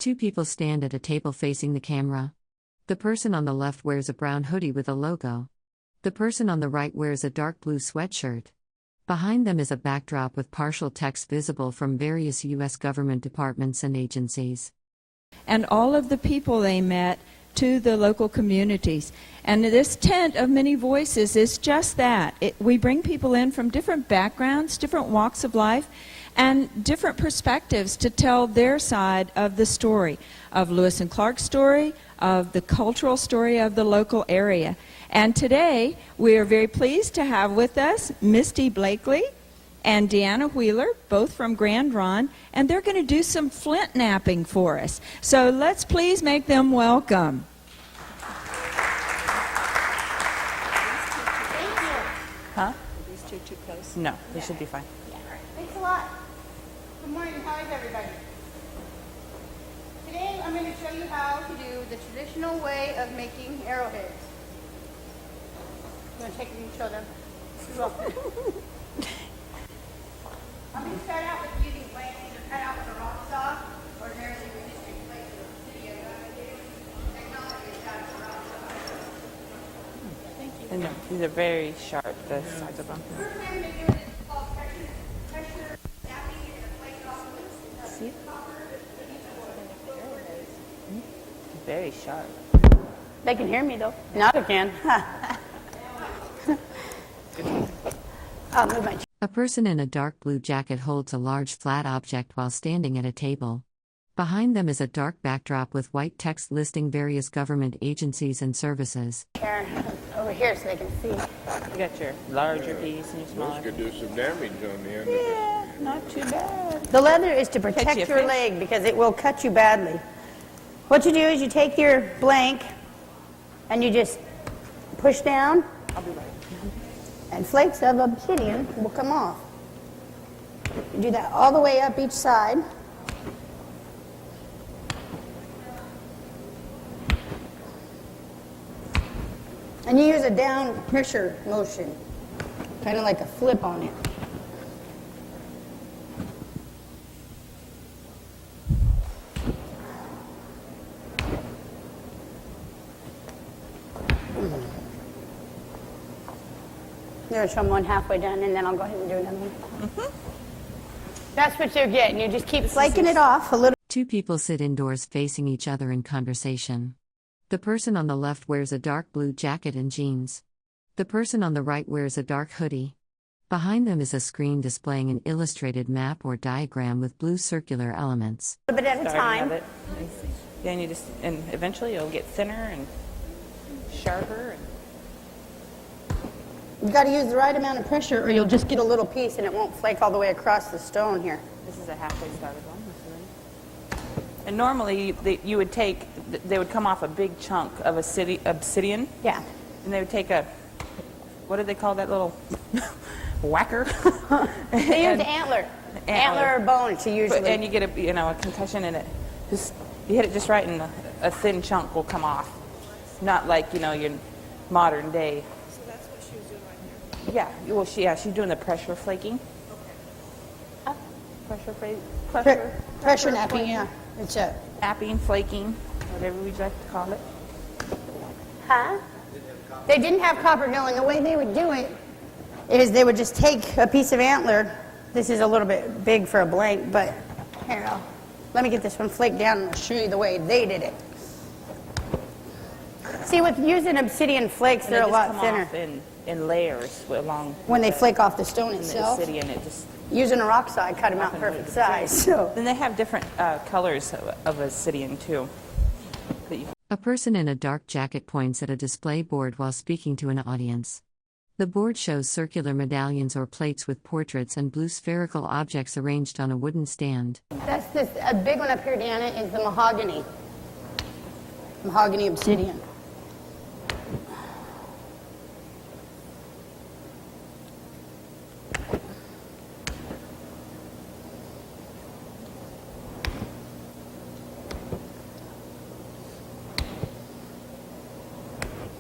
Two people stand at a table facing the camera. The person on the left wears a brown hoodie with a logo. The person on the right wears a dark blue sweatshirt. Behind them is a backdrop with partial text visible from various U.S. government departments and agencies. And all of the people they met to the local communities. And this tent of many voices is just that. We bring people in from different backgrounds, different walks of life, and different perspectives to tell their side of the story, of Lewis and Clark's story, of the cultural story of the local area. And today, we are very pleased to have with us Misty Blakely and Deanna Wheeler, both from Grand Ronde, and they're going to do some flint napping for us. So let's please make them welcome. Thank you. Huh? Are these two too close? No, they should be fine. Yeah. Thanks a lot. Good morning. How is everybody? Today I'm going to show you how to do the traditional way of making arrowheads. I'm going to take them and show them. I'm going to start out with using blanks either cut out with a rock saw or ordinarily with just replace the Obsidian technology is out of a rock saw. Thank you. And these are very sharp, the sides of them. First thing I'm going to do is called pressure-flaking. You're going to flake it off with See? copper. Very sharp. They can hear me though. Now they can. I'll move my chair. A person in a dark blue jacket holds a large flat object while standing at a table. Behind them is a dark backdrop with white text listing various government agencies and services. Over here so they can see. You got your larger piece and your smaller. Those could do some damage on the end of Yeah, not too bad. The leather is to Catch protect you a your fish. leg because it will cut you badly. What you do is you take your blank and you just push down I'll be right. and flakes of obsidian will come off. You do that all the way up each side. And you use a down pressure motion, kind of like a flip on it. There's someone halfway done, and then I'll go ahead and do another one. That's what you're getting. You just keep flaking it off a little. Two people sit indoors facing each other in conversation. The person on the left wears a dark blue jacket and jeans. The person on the right wears a dark hoodie. Behind them is a screen displaying an illustrated map or diagram with blue circular elements. A little bit at a Starting time. of it. Then you just, and eventually it'll get thinner and sharper. And You've got to use the right amount of pressure or you'll just get a little piece and it won't flake all the way across the stone here. this is a halfway started one. And normally you would take, they would come off a big chunk of obsidian. Yeah. And they would take a, what do they call that little whacker? They use antler. Antler or bone to usually. And you get a concussion and it just, you hit it just right and a thin chunk will come off. Not like, your modern day. So that's what she was doing right here. Yeah, well, she's doing the pressure flaking. Oh. Pressure napping, yeah. It's a napping, flaking, whatever we'd like to call it. Huh? They didn't have copper, no, and the way they would do it is they would just take a piece of antler. This is a little bit big for a blank, but here, let me get this one flaked down and I'll show you the way they did it. See, with using obsidian flakes, they're a lot thinner. Off in layers along When they flake off the stone the itself, obsidian, it just. using a rock saw, I cut them out perfect size. So. Then they have different colors of obsidian too. That you A person in a dark jacket points at a display board while speaking to an audience. The board shows circular medallions or plates with portraits and blue spherical objects arranged on a wooden stand. That's this, a big one up here, Deanna, is the mahogany. Mahogany obsidian.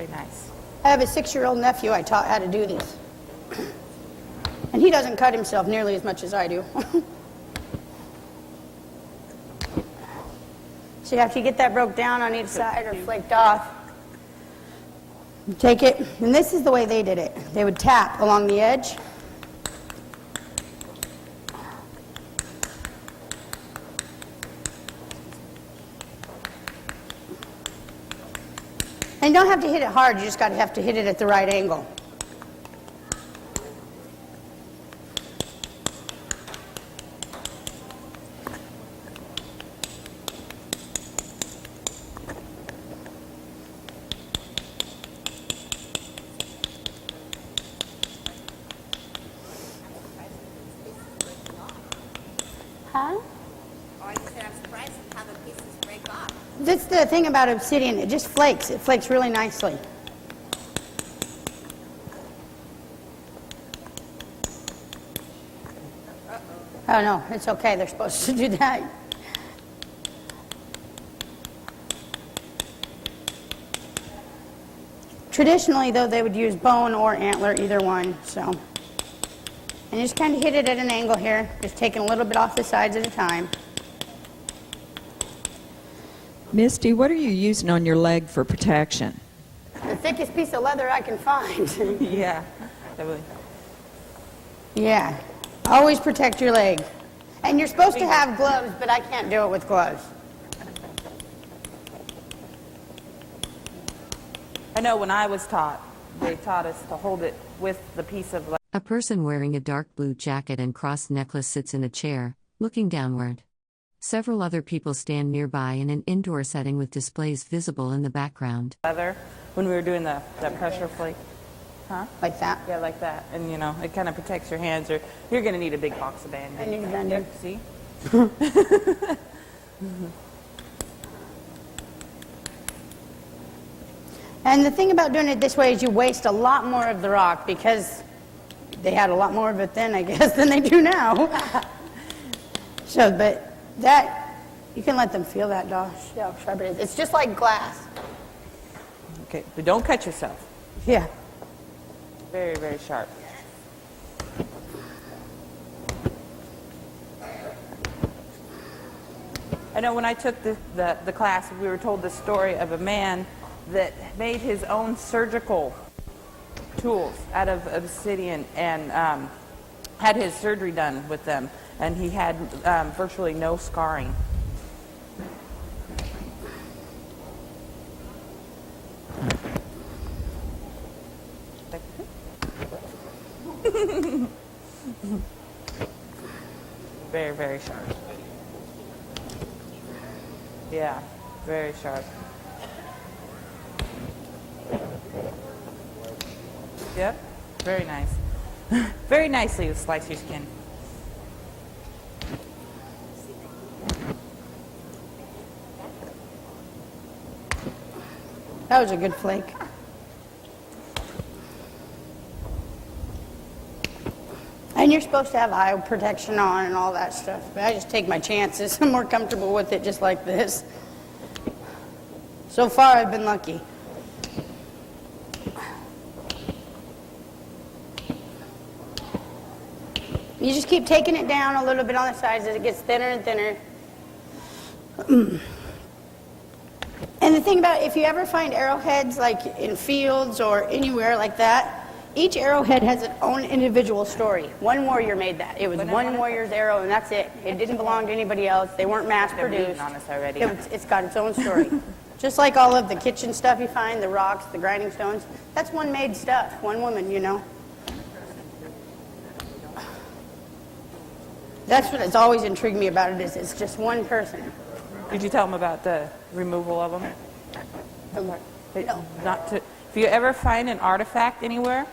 very nice. I have a 6-year-old nephew I taught how to do these. And he doesn't cut himself nearly as much as I do. So after you get that broke down on each side or flaked off, you take it, and this is the way they did it. They would tap along the edge. And you don't have to hit it hard, you just have to hit it at the right angle. Huh? Oh, I just said I'm surprised at how the pieces break off. That's the thing about obsidian, it just flakes. It flakes really nicely. Oh no, it's okay, they're supposed to do that. Traditionally though, they would use bone or antler, either one, so. And just kind of hit it at an angle here, just taking a little bit off the sides at a time. Misty, what are you using on your leg for protection? The thickest piece of leather I can find. Yeah, definitely. Yeah, always protect your leg. And you're supposed to have gloves, but I can't do it with gloves. I know when I was taught, they taught us to hold it with the piece of A person wearing a dark blue jacket and crossed necklace sits in a chair, looking downward. Several other people stand nearby in an indoor setting with displays visible in the background. leather when we were doing the pressure flake. Huh? Like that. Yeah, like that. And you know, it kind of protects your hands, or you're going to need a big box of Band-Aids. I need a Band-Aid. Yep, see? And the thing about doing it this way is you waste a lot more of the rock because they had a lot more of it then, I guess, than they do now. So, but that, you can let them feel that, Dosh. Yeah, how sharp it is. It's just like glass. Okay, but don't cut yourself. Yeah. Very, very sharp. I know when I took the class, we were told the story of a man that made his own surgical tools out of obsidian and had his surgery done with them, and he had virtually no scarring. Very, very sharp. Yeah, very sharp. Yep, very nice. Very nicely to slice your skin. That was a good flake. And you're supposed to have eye protection on and all that stuff. But I just take my chances. I'm more comfortable with it just like this. So far, I've been lucky. You just keep taking it down a little bit on the sides as it gets thinner and thinner. And the thing about, if you ever find arrowheads like in fields or anywhere like that, each arrowhead has its own individual story. One warrior made that. It was one warrior's arrow, and that's it. It didn't belong to anybody else. They weren't mass-produced. on us already. It's got its own story. Just like all of the kitchen stuff you find, the rocks, the grinding stones, that's one made stuff, one woman, you know. That's what has always intrigued me about it, is it's just one person. Did you tell them about the removal of them? No. Not to. If you ever find an artifact anywhere,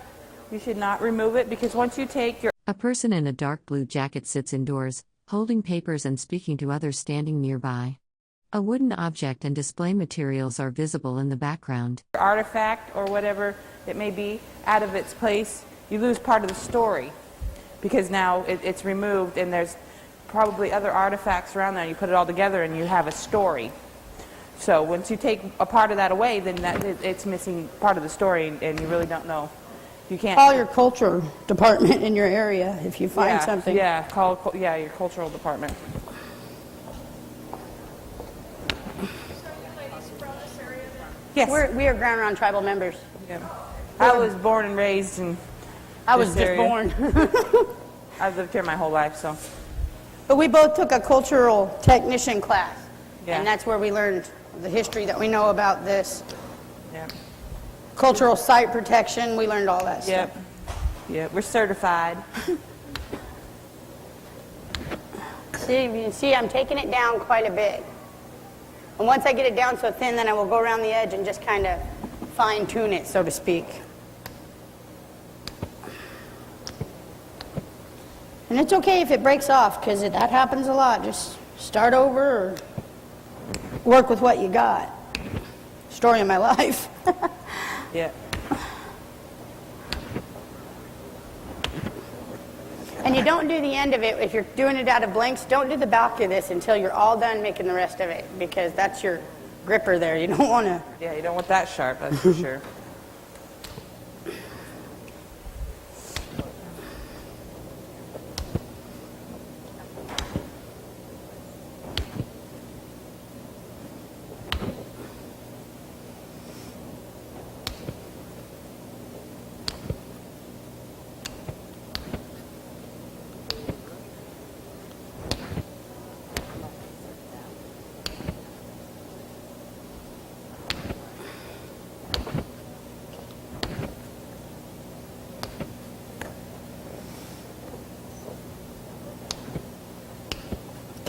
you should not remove it, because once you take your A person in a dark blue jacket sits indoors, holding papers and speaking to others standing nearby. A wooden object and display materials are visible in the background. artifact or whatever it may be out of its place, you lose part of the story, because now it's removed and there's probably other artifacts around there. You put it all together and you have a story. So once you take a part of that away, then it's missing part of the story, and you really don't know. You can't Call your culture department in your area if you find something. Yeah, call your cultural department. Yes. We are Grand Ronde tribal members. Yeah. I was born and raised in I was this just area. born. I've lived here my whole life, so. But we both took a cultural technician class. Yeah. And that's where we learned the history that we know about this. Yeah. Cultural site protection, we learned all that Yep. stuff. Yeah, we're certified. See, you can see I'm taking it down quite a bit. And once I get it down so thin, then I will go around the edge and just kind of fine tune it, so to speak. And it's okay if it breaks off, because that happens a lot. Just start over or work with what you got. Story of my life. Yeah. And you don't do the end of it, if you're doing it out of blanks, don't do the back of this until you're all done making the rest of it, because that's your gripper there. You don't want to... Yeah, you don't want that sharp, that's for sure.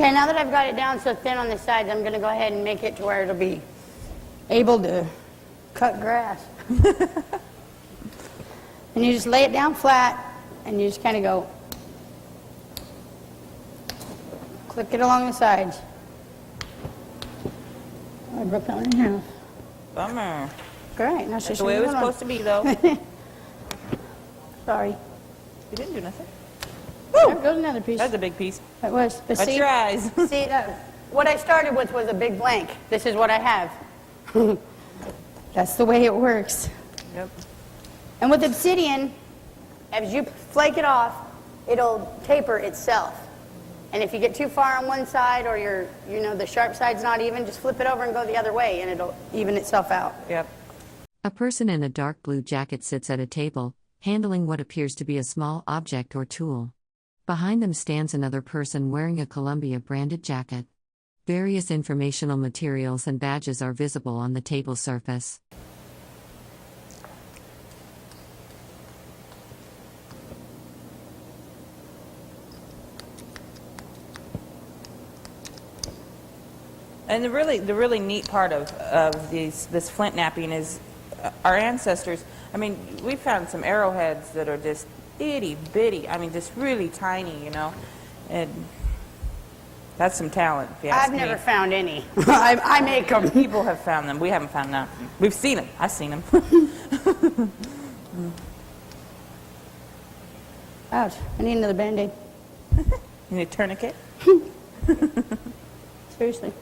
Okay, now that I've got it down so thin on the sides, I'm going to go ahead and make it to where it'll be able to cut grass. And you just lay it down flat, and you just kind of go, click it along the sides. I broke that one in half. Bummer. Great, now That's the way it was supposed to be, though. Sorry. You didn't do nothing. There goes another piece. That's a big piece. It was. But Watch see, your eyes. see, what I started with was a big blank. This is what I have. That's the way it works. Yep. And with obsidian, as you flake it off, it'll taper itself. And if you get too far on one side, or the sharp side's not even, just flip it over and go the other way, and it'll even itself out. Yep. A person in a dark blue jacket sits at a table, handling what appears to be a small object or tool. Behind them stands another person wearing a Columbia branded jacket. Various informational materials and badges are visible on the table surface. And the really neat part of this flint napping is our ancestors. I mean, we found some arrowheads that are just itty bitty. I mean, just really tiny, and that's some talent. If you ask I've me. never found any. I make them. People have found them. We haven't found them. We've seen them. I've seen them. Ouch, I need another Band-Aid. You need a tourniquet? Seriously.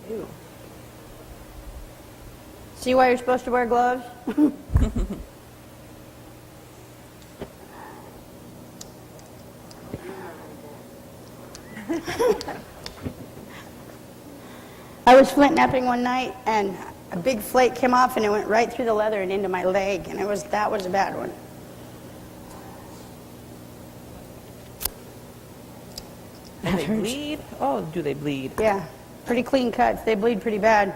Ew. See why you're supposed to wear gloves? I was flint napping one night, and a big flake came off, and it went right through the leather and into my leg, and that was a bad one. And they bleed? Oh, do they bleed? Yeah, pretty clean cuts. They bleed pretty bad.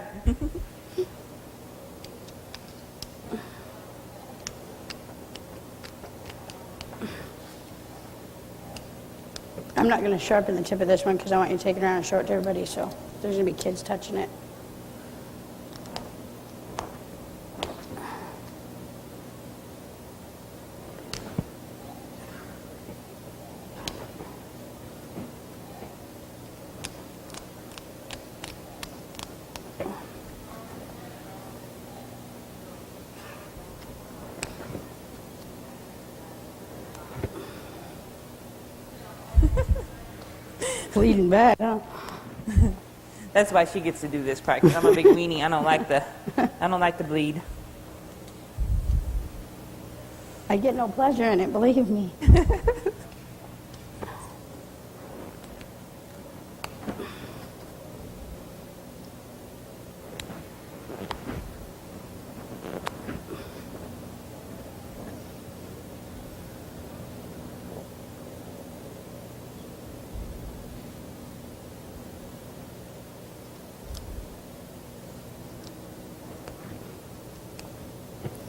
I'm not going to sharpen the tip of this one because I want you to take it around and show it to everybody, so there's going to be kids touching it. Bleeding bad, huh? That's why she gets to do this part, 'cause I'm a big weenie. I don't like the bleed. I get no pleasure in it, believe me.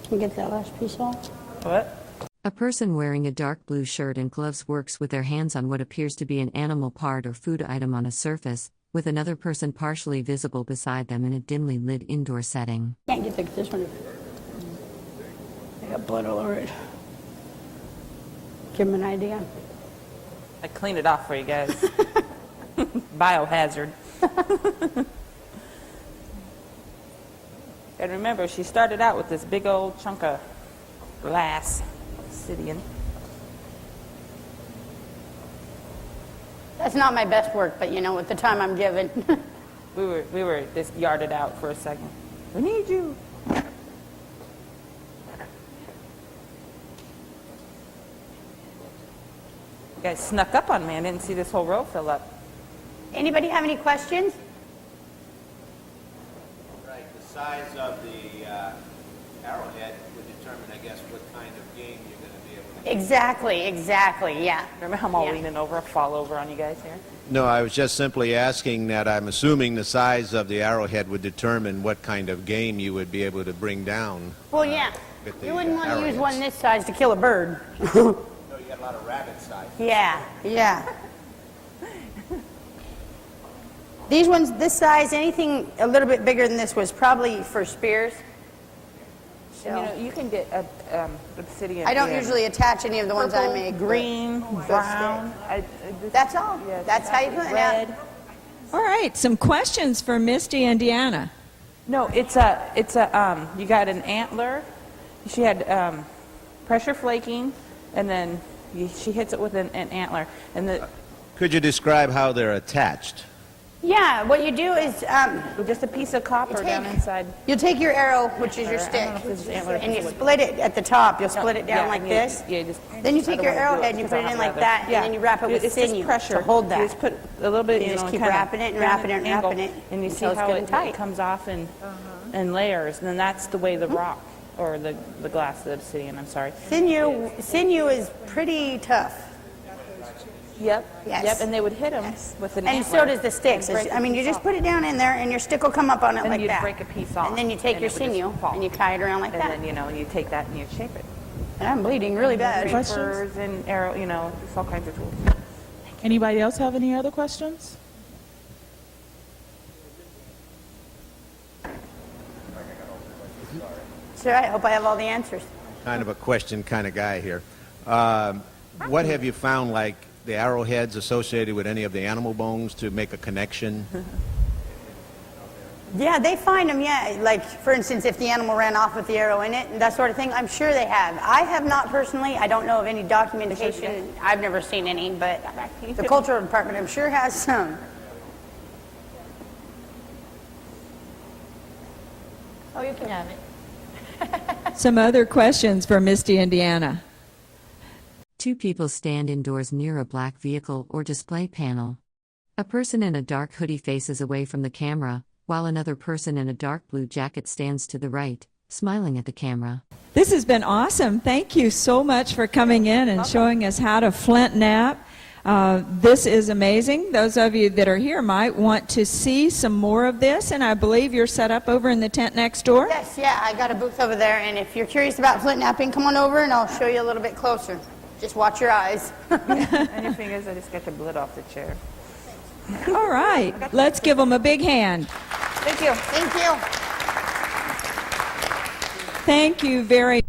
Can you get that last piece off? What? A person wearing a dark blue shirt and gloves works with their hands on what appears to be an animal part or food item on a surface, with another person partially visible beside them in a dimly lit indoor setting. Can't get this one. I got blood all over it. Give him an idea. I cleaned it off for you guys. Biohazard. And remember, she started out with this big old chunk of glass, obsidian. That's not my best work, but you know, with the time I'm given. We were just yarded out for a second. We need you. You guys snuck up on me. I didn't see this whole row fill up. Anybody have any questions? Right, the size of the arrowhead would determine, I guess, what kind of game you're going to be able to get. Exactly, yeah. Remember how I'm all Yeah. leaning over, fall over on you guys here? No, I was just simply asking that I'm assuming the size of the arrowhead would determine what kind of game you would be able to bring down. Well, yeah. with the, You wouldn't want to use arrowheads. one this size to kill a bird. No, you got a lot of rabbit size. Yeah. These ones, this size, anything a little bit bigger than this was probably for spears. So, You know, you can get obsidian. I don't in usually attach any of the ones I purple, make. but- green, brown. That's all. Yeah, That's how you put it red. out. All right, some questions for Misty and Deanna. No, it's you got an antler. She had pressure flaking, and then she hits it with an antler, and Could you describe how they're attached? Yeah, what you do is with just a piece of copper down inside. you'll take your arrow, which is your I don't stick, know if this is antler, and you this is split it at the top. You'll split it down like this. Yeah, just. Then you I take don't your wanna do arrowhead and you because put it I'll in have like leather. that, and Yeah. then you wrap it with It's sinew just pressure to hold You that. just put a little bit. You just keep kinda wrapping it and down wrapping it at and an angle, wrapping it and you see until it's how good and it tight. comes off in layers, and then that's the way the rock or the glass, the obsidian. I'm sorry. Sinew is pretty tough. Yep. Yes. Yep. And they would hit them with an And antler so does the sticks. and break I mean, you piece just off. put it down in there, and your stick will come up on it And like you'd that. break a piece off. And then you take and your it would just sinew fall. and you tie it around like And that. then, you take that and you shape it. And I'm bleeding really bad. Furs and arrow, just all kinds of tools. Anybody else have any other questions? Sure, I hope I have all the answers. Kind of a question kind of guy here. What have you found, like the arrowheads associated with any of the animal bones to make a connection? Yeah, they find them, yeah. Like, for instance, if the animal ran off with the arrow in it and that sort of thing, I'm sure they have. I have not personally. I don't know of any documentation. I've never seen any, but the cultural department, I'm sure, has some. Oh, you can have it. Some other questions for Misty and Deanna. Two people stand indoors near a black vehicle or display panel. A person in a dark hoodie faces away from the camera, while another person in a dark blue jacket stands to the right, smiling at the camera. This has been awesome. Thank you so much for coming in and showing us how to flint knap. This is amazing. Those of you that are here might want to see some more of this, and I believe you're set up over in the tent next door. Yes, yeah, I got a booth over there, and if you're curious about flint napping, come on over and I'll show you a little bit closer. Just watch your eyes. And your fingers, I just got the blood off the chair. All right, let's give them a big hand. Thank you. Thank you. Thank you very